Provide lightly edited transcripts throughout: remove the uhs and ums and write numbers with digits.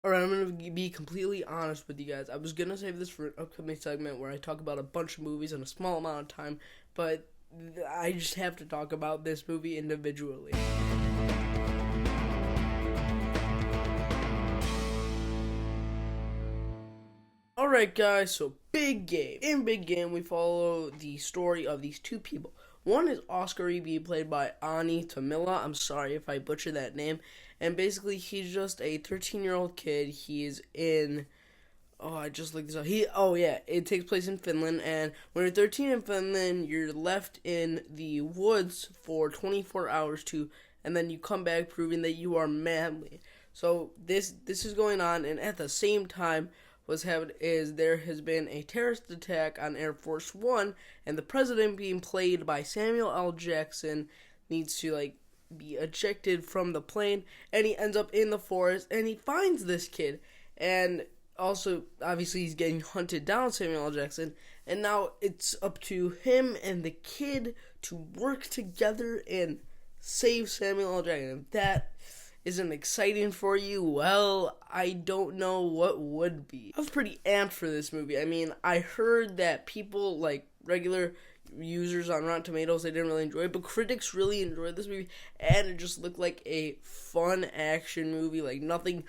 Alright, I'm gonna be completely honest with you guys. I was gonna save this for an upcoming segment where I talk about a bunch of movies in a small amount of time, but I just have to talk about this movie individually. Alright guys, so Big Game. In Big Game, we follow the story of these two people. One is Oscar E.B., played by Ani Tamila. I'm sorry if I butcher that name. And basically, he's just a 13-year-old kid. He's in... Oh, I just looked this up. It takes place in Finland. And when you're 13 in Finland, you're left in the woods for 24 hours and then you come back proving that you are manly. So this is going on, and at the same time, what's happened is there has been a terrorist attack on Air Force One, and the president, being played by Samuel L. Jackson, needs to be ejected from the plane, and he ends up in the forest, and he finds this kid, and also obviously he's getting hunted down, Samuel L. Jackson, and now it's up to him and the kid to work together and save Samuel L. Jackson. That isn't exciting for you? Well, I don't know what would be. I was pretty amped for this movie. I mean, I heard that people, like regular users on Rotten Tomatoes, they didn't really enjoy it, but critics really enjoyed this movie, and it just looked like a fun action movie, like nothing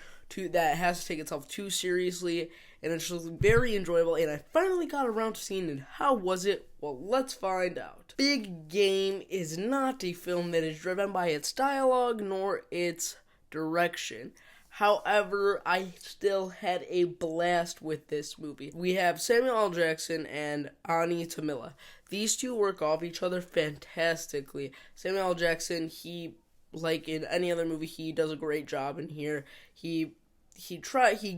that has to take itself too seriously, and it's just very enjoyable, and I finally got around to seeing it. How was it? Well, let's find out. Big Game is not a film that is driven by its dialogue nor its direction. However, I still had a blast with this movie. We have Samuel L. Jackson and Ani Tamila. These two work off each other fantastically. Samuel L. Jackson, he, like in any other movie, he does a great job in here. He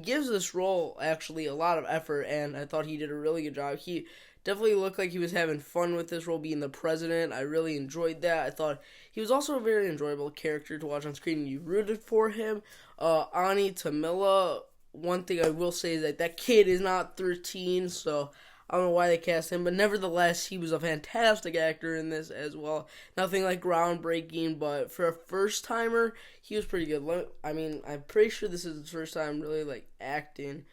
gives this role actually a lot of effort, and I thought he did a really good job. He definitely looked like he was having fun with this role, being the president. I really enjoyed that. I thought he was also a very enjoyable character to watch on screen, and you rooted for him. Ani Tamila, one thing I will say is that kid is not 13, so I don't know why they cast him, but nevertheless, he was a fantastic actor in this as well. Nothing like groundbreaking, but for a first-timer, he was pretty good. I mean, I'm pretty sure this is his first time really, acting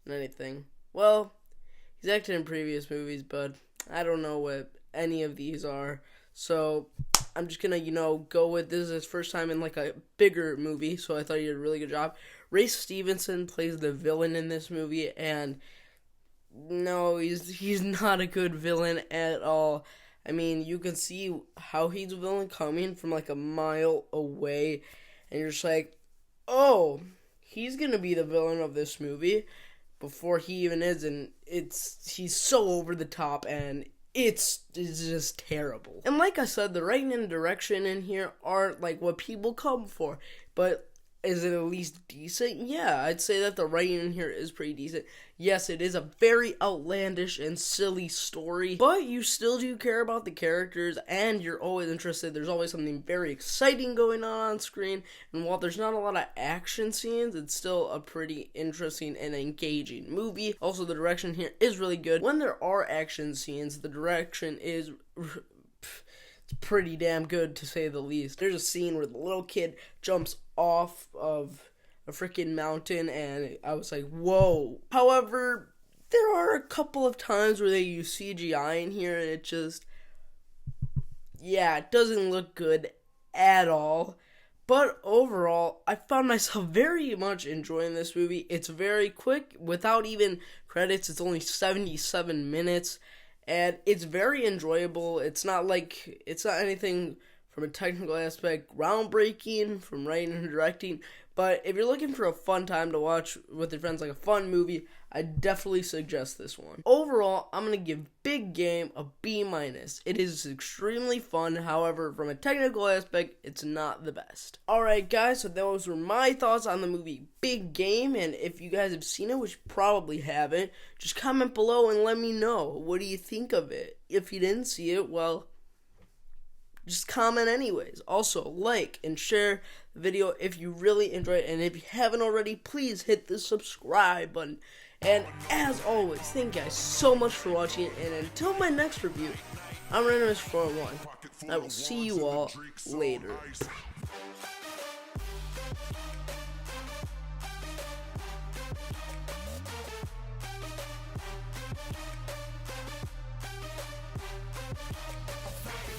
in anything. Well, he's acted in previous movies, but I don't know what any of these are. So I'm just gonna, go with this is his first time in a bigger movie, so I thought he did a really good job. Race Stevenson plays the villain in this movie, and no, he's not a good villain at all. I mean, you can see how he's a villain coming from a mile away, and you're just like, oh, he's gonna be the villain of this movie before he even is, and he's so over the top, and it's just terrible. And like I said, the writing and direction in here aren't what people come for, but is it at least decent? Yeah, I'd say that the writing in here is pretty decent. Yes, it is a very outlandish and silly story, but you still do care about the characters, and you're always interested. There's always something very exciting going on screen, and while there's not a lot of action scenes, it's still a pretty interesting and engaging movie. Also, the direction here is really good. When there are action scenes, the direction is it's pretty damn good, to say the least. There's a scene where the little kid jumps off of a freaking mountain, and I was like, whoa. However, there are a couple of times where they use CGI in here, and it doesn't look good at all. But overall, I found myself very much enjoying this movie. It's very quick. Without even credits, it's only 77 minutes. And it's very enjoyable. It's not anything from a technical aspect groundbreaking from writing and directing. But if you're looking for a fun time to watch with your friends, like a fun movie, I definitely suggest this one. Overall, I'm going to give Big Game a B-. It is extremely fun. However, from a technical aspect, it's not the best. Alright guys, so those were my thoughts on the movie Big Game. And if you guys have seen it, which you probably haven't, just comment below and let me know. What do you think of it? If you didn't see it, well, just comment anyways. Also, like and share the video if you really enjoyed it. And if you haven't already, please hit the subscribe button. And as always, thank you guys so much for watching. And until my next review, I'm Randomus401. I will see you all later.